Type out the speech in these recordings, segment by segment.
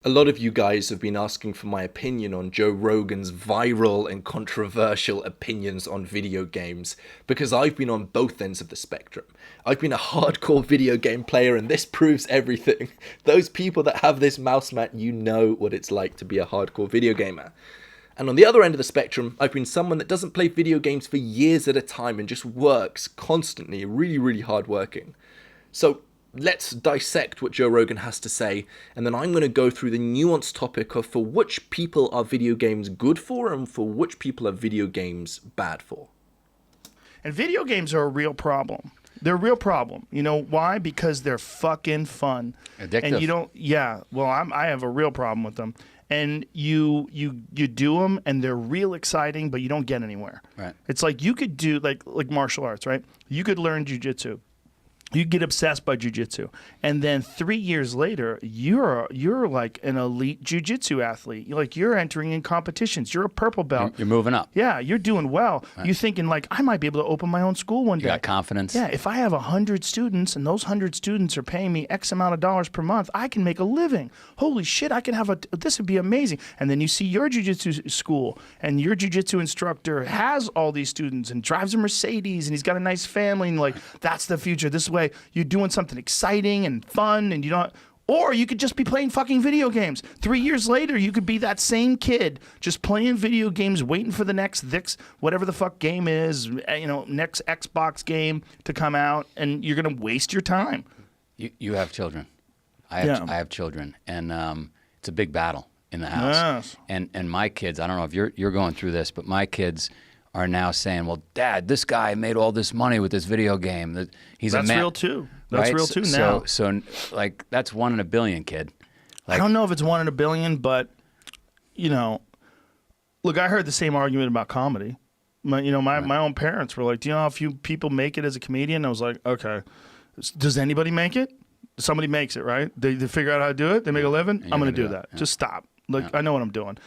A lot of you guys have been asking for my opinion on Joe Rogan's viral and controversial opinions on video games, because I've been on both ends of the spectrum. I've been a hardcore video game player, and this proves everything. Those people that have this mouse mat, you know what it's like to be a hardcore video gamer. And on the other end of the spectrum, I've been someone that doesn't play video games for years at a time and just works constantly, really hard working. So let's dissect what Joe Rogan has to say, and then I'm going to go through the nuanced topic of for which people are video games good for and for which people are video games bad for. And video games are a real problem. They're a real problem. You know why? Because they're fucking fun. Addictive. And you don't, yeah, well, I have a real problem with them. And you do them, and they're real exciting, but you don't get anywhere. Right. It's like you could do, like martial arts, right? You could learn jujitsu. You get obsessed by jiu-jitsu, and then 3 years later, you're like an elite jiu-jitsu athlete. You're entering in competitions. You're a purple belt. You're moving up. Yeah, you're doing well. Right. You're thinking like, I might be able to open my own school one day. You got confidence. Yeah, if I have 100 students and those 100 students are paying me X amount of dollars per month, I can make a living. Holy shit, I can have this would be amazing. And then you see your jiu-jitsu school, and your jiu-jitsu instructor has all these students and drives a Mercedes, and he's got a nice family, and like, that's the future. This way you're doing something exciting and fun, and you don't. Or you could just be playing fucking video games. 3 years later, you could be that same kid just playing video games, waiting for the next whatever the fuck game is, next Xbox game to come out, and you're gonna waste your time. You have children. I have children, and it's a big battle in the house. Yes. And my kids, I don't know if you're going through this, but my kids are now saying, "Well, Dad, this guy made all this money with this video game. He's That's a man." real too. That's right? real too now. So like that's 1 in a billion, kid. I don't know if it's 1 in a billion, but look, I heard the same argument about comedy. My own parents were like, "Do you know how few people make it as a comedian?" I was like, "Okay, does anybody make it? Somebody makes it, right? They figure out how to do it. They make a living. I'm going to do that. Yeah. Just stop. I know what I'm doing."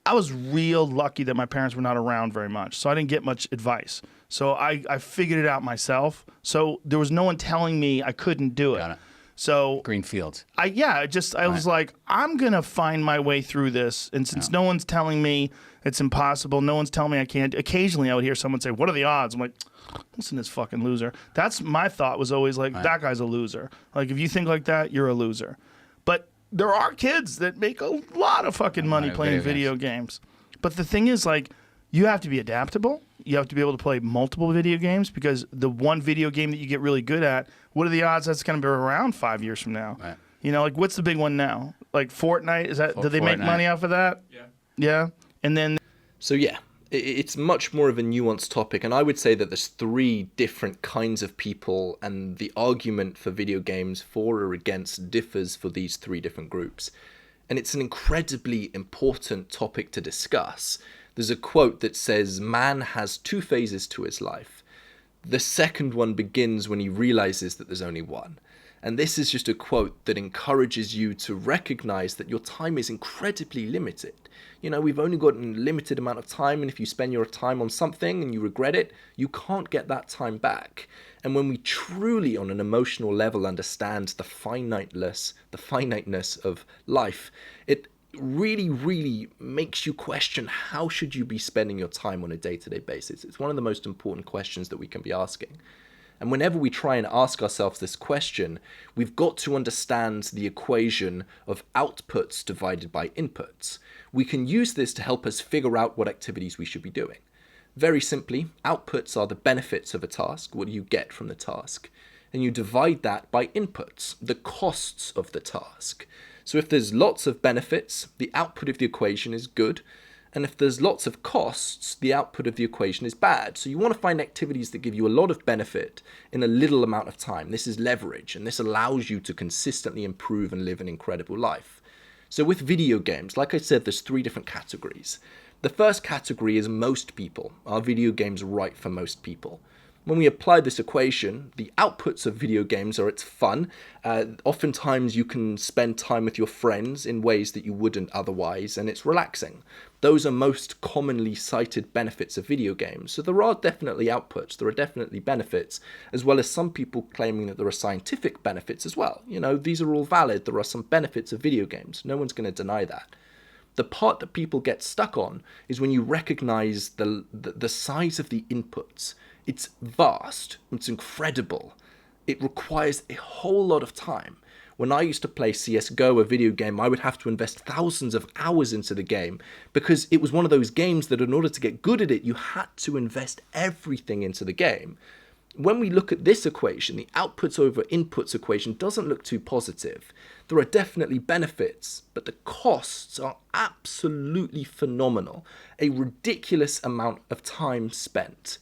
I was real lucky that my parents were not around very much, so I didn't get much advice. So I figured it out myself. So there was no one telling me I couldn't do it. Got it. So green fields. I was like, I'm gonna find my way through this. And since no one's telling me it's impossible, no one's telling me I can't. Occasionally, I would hear someone say, "What are the odds?" I'm like, "Listen to this fucking loser." That's my thought. Was always like, that guy's a loser. Like, if you think like that, you're a loser. But there are kids that make a lot of fucking money playing video games. But the thing is, like, you have to be adaptable. You have to be able to play multiple video games, because the one video game that you get really good at, what are the odds that's going to be around 5 years from now? Right. Like, what's the big one now? Like Fortnite? Do they make money off of that? Yeah. Yeah? And then... So yeah, it's much more of a nuanced topic, and I would say that there's 3 different kinds of people, and the argument for video games for or against differs for these 3 different groups. And it's an incredibly important topic to discuss. There's a quote that says, "Man has 2 phases to his life. The second one begins when he realizes that there's only one." And this is just a quote that encourages you to recognize that your time is incredibly limited. We've only got a limited amount of time, and if you spend your time on something and you regret it, you can't get that time back. And when we truly, on an emotional level, understand the finiteness of life, it really makes you question, how should you be spending your time on a day-to-day basis? It's one of the most important questions that we can be asking. And whenever we try and ask ourselves this question, we've got to understand the equation of outputs divided by inputs. We can use this to help us figure out what activities we should be doing. Very simply, outputs are the benefits of a task, what you get from the task. And you divide that by inputs, the costs of the task. So if there's lots of benefits, the output of the equation is good. And if there's lots of costs, the output of the equation is bad. So you want to find activities that give you a lot of benefit in a little amount of time. This is leverage, and this allows you to consistently improve and live an incredible life. So with video games, like I said, there's 3 different categories. The first category is most people. Are video games right for most people? When we apply this equation, the outputs of video games are it's fun. Oftentimes you can spend time with your friends in ways that you wouldn't otherwise, and it's relaxing. Those are most commonly cited benefits of video games. So there are definitely outputs, there are definitely benefits, as well as some people claiming that there are scientific benefits as well. You know, these are all valid. There are some benefits of video games. No one's going to deny that. The part that people get stuck on is when you recognize the size of the inputs. It's vast, it's incredible. It requires a whole lot of time. When I used to play CSGO, a video game, I would have to invest thousands of hours into the game because it was one of those games that in order to get good at it, you had to invest everything into the game. When we look at this equation, the outputs over inputs equation doesn't look too positive. There are definitely benefits, but the costs are absolutely phenomenal. A ridiculous amount of time spent.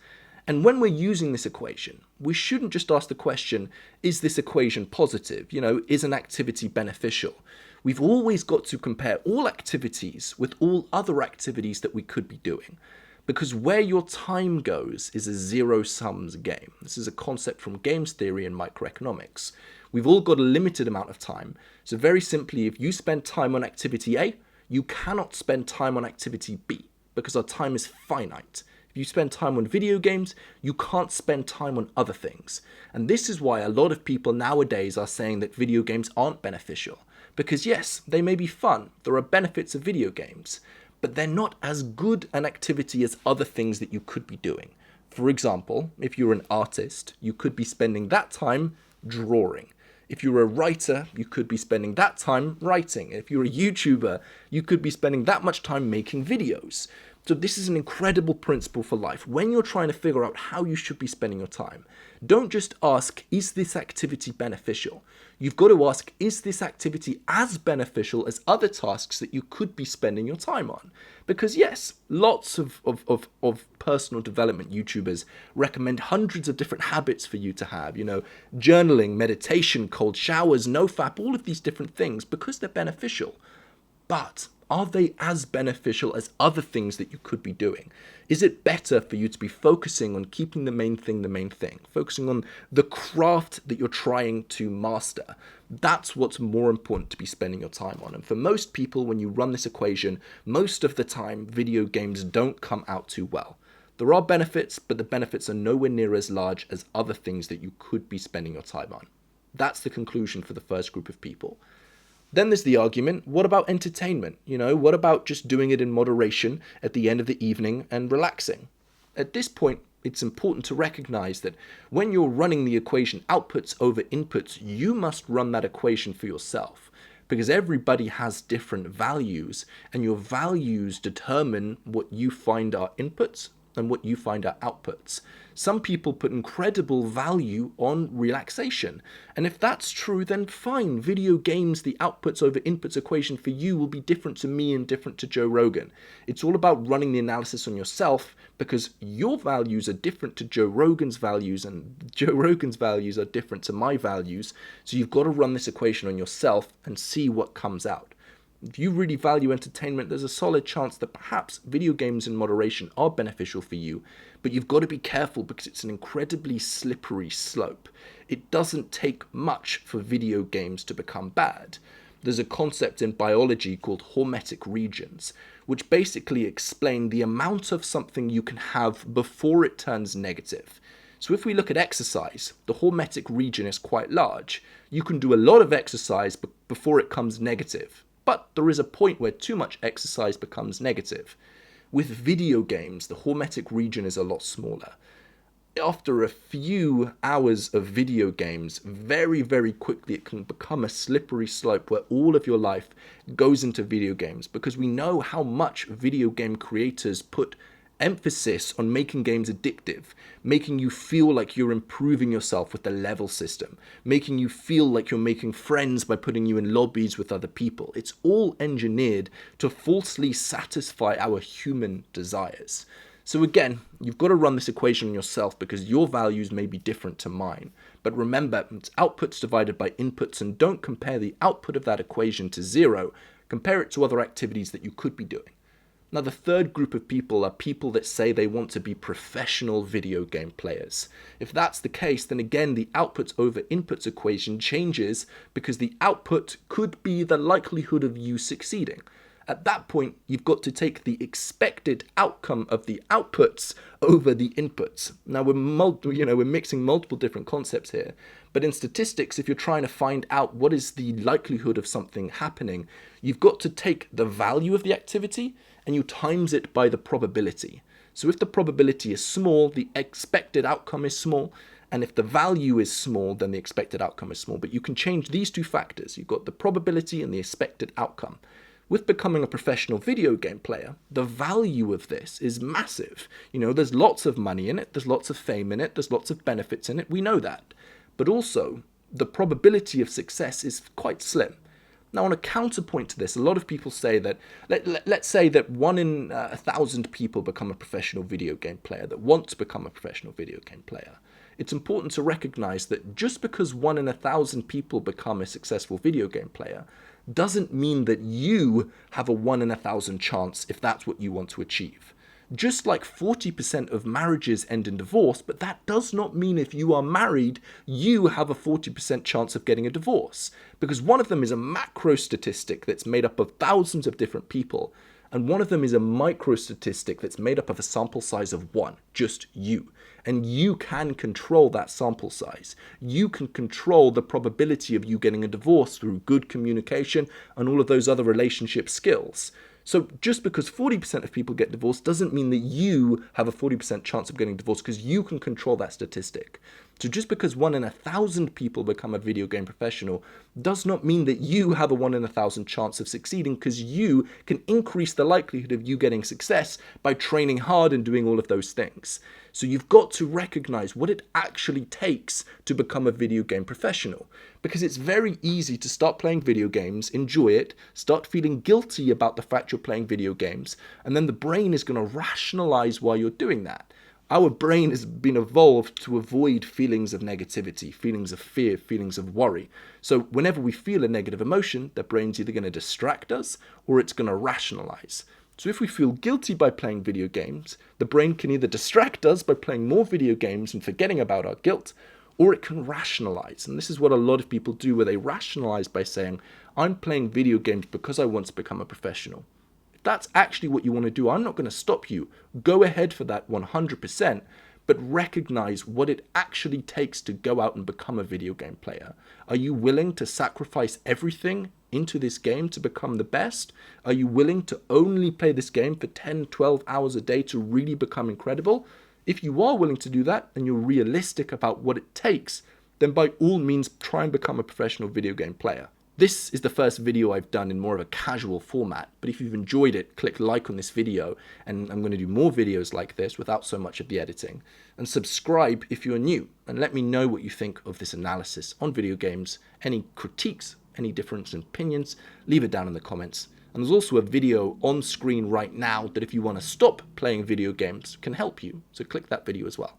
And when we're using this equation, we shouldn't just ask the question, is this equation positive? You know, is an activity beneficial? We've always got to compare all activities with all other activities that we could be doing. Because where your time goes is a zero-sums game. This is a concept from games theory and microeconomics. We've all got a limited amount of time. So very simply, if you spend time on activity A, you cannot spend time on activity B because our time is finite. If you spend time on video games, you can't spend time on other things. And this is why a lot of people nowadays are saying that video games aren't beneficial. Because yes, they may be fun. There are benefits of video games. But they're not as good an activity as other things that you could be doing. For example, if you're an artist, you could be spending that time drawing. If you're a writer, you could be spending that time writing. If you're a YouTuber, you could be spending that much time making videos. So this is an incredible principle for life. When you're trying to figure out how you should be spending your time, don't just ask, is this activity beneficial? You've got to ask, is this activity as beneficial as other tasks that you could be spending your time on? Because yes, lots of personal development YouTubers recommend hundreds of different habits for you to have, you know, journaling, meditation, cold showers, nofap, all of these different things because they're beneficial. But are they as beneficial as other things that you could be doing? Is it better for you to be focusing on keeping the main thing, focusing on the craft that you're trying to master? That's what's more important to be spending your time on. And for most people, when you run this equation, most of the time, video games don't come out too well. There are benefits, but the benefits are nowhere near as large as other things that you could be spending your time on. That's the conclusion for the first group of people. Then there's the argument, what about entertainment? You know, what about just doing it in moderation at the end of the evening and relaxing? At this point, it's important to recognize that when you're running the equation outputs over inputs, you must run that equation for yourself because everybody has different values and your values determine what you find are inputs and what you find are outputs. Some people put incredible value on relaxation. And if that's true, then fine. Video games, the outputs over inputs equation for you will be different to me and different to Joe Rogan. It's all about running the analysis on yourself because your values are different to Joe Rogan's values and Joe Rogan's values are different to my values. So you've got to run this equation on yourself and see what comes out. If you really value entertainment, there's a solid chance that perhaps video games in moderation are beneficial for you, but you've got to be careful because it's an incredibly slippery slope. It doesn't take much for video games to become bad. There's a concept in biology called hormetic regions, which basically explain the amount of something you can have before it turns negative. So if we look at exercise, the hormetic region is quite large. You can do a lot of exercise before it comes negative. But there is a point where too much exercise becomes negative. With video games, the hormetic region is a lot smaller. After a few hours of video games, very, very quickly it can become a slippery slope where all of your life goes into video games because we know how much video game creators put emphasis on making games addictive, making you feel like you're improving yourself with the level system, making you feel like you're making friends by putting you in lobbies with other people. It's all engineered to falsely satisfy our human desires. So again, you've got to run this equation on yourself because your values may be different to mine. But remember, it's outputs divided by inputs, and don't compare the output of that equation to zero. Compare it to other activities that you could be doing. Now, the third group of people are people that say they want to be professional video game players. If that's the case, then again, the outputs over inputs equation changes because the output could be the likelihood of you succeeding. At that point, you've got to take the expected outcome of the outputs over the inputs. Now, we're mixing multiple different concepts here, but in statistics, if you're trying to find out what is the likelihood of something happening, you've got to take the value of the activity and you times it by the probability. So if the probability is small, the expected outcome is small, and if the value is small, then the expected outcome is small. But you can change these two factors. You've got the probability and the expected outcome. With becoming a professional video game player, the value of this is massive. There's lots of money in it, there's lots of fame in it, there's lots of benefits in it, we know that. But also, the probability of success is quite slim. Now, on a counterpoint to this, a lot of people say that, let's say that 1 in 1,000 people become a professional video game player, that want to become a professional video game player. It's important to recognize that just because 1 in 1,000 people become a successful video game player doesn't mean that you have a 1 in 1,000 chance if that's what you want to achieve. Just like 40% of marriages end in divorce, but that does not mean if you are married, you have a 40% chance of getting a divorce. Because one of them is a macro statistic that's made up of thousands of different people, and one of them is a micro statistic that's made up of a sample size of 1, just you. And you can control that sample size. You can control the probability of you getting a divorce through good communication and all of those other relationship skills. So just because 40% of people get divorced doesn't mean that you have a 40% chance of getting divorced, because you can control that statistic. So just because 1 in 1,000 people become a video game professional does not mean that you have a 1 in 1,000 chance of succeeding, because you can increase the likelihood of you getting success by training hard and doing all of those things. So you've got to recognize what it actually takes to become a video game professional, because it's very easy to start playing video games, enjoy it, start feeling guilty about the fact you're playing video games, and then the brain is going to rationalize why you're doing that. Our brain has been evolved to avoid feelings of negativity, feelings of fear, feelings of worry. So whenever we feel a negative emotion, the brain's either going to distract us or it's going to rationalize. So if we feel guilty by playing video games, the brain can either distract us by playing more video games and forgetting about our guilt, or it can rationalize. And this is what a lot of people do, where they rationalize by saying, I'm playing video games because I want to become a professional. If that's actually what you want to do, I'm not going to stop you. Go ahead for that 100%, but recognize what it actually takes to go out and become a video game player. Are you willing to sacrifice everything into this game to become the best? Are you willing to only play this game for 10, 12 hours a day to really become incredible? If you are willing to do that and you're realistic about what it takes, then by all means try and become a professional video game player. This is the first video I've done in more of a casual format, but if you've enjoyed it, click like on this video, and I'm going to do more videos like this without so much of the editing. And subscribe if you're new, and let me know what you think of this analysis on video games. Any critiques, any difference in opinions, leave it down in the comments. And there's also a video on screen right now that if you want to stop playing video games can help you, so click that video as well.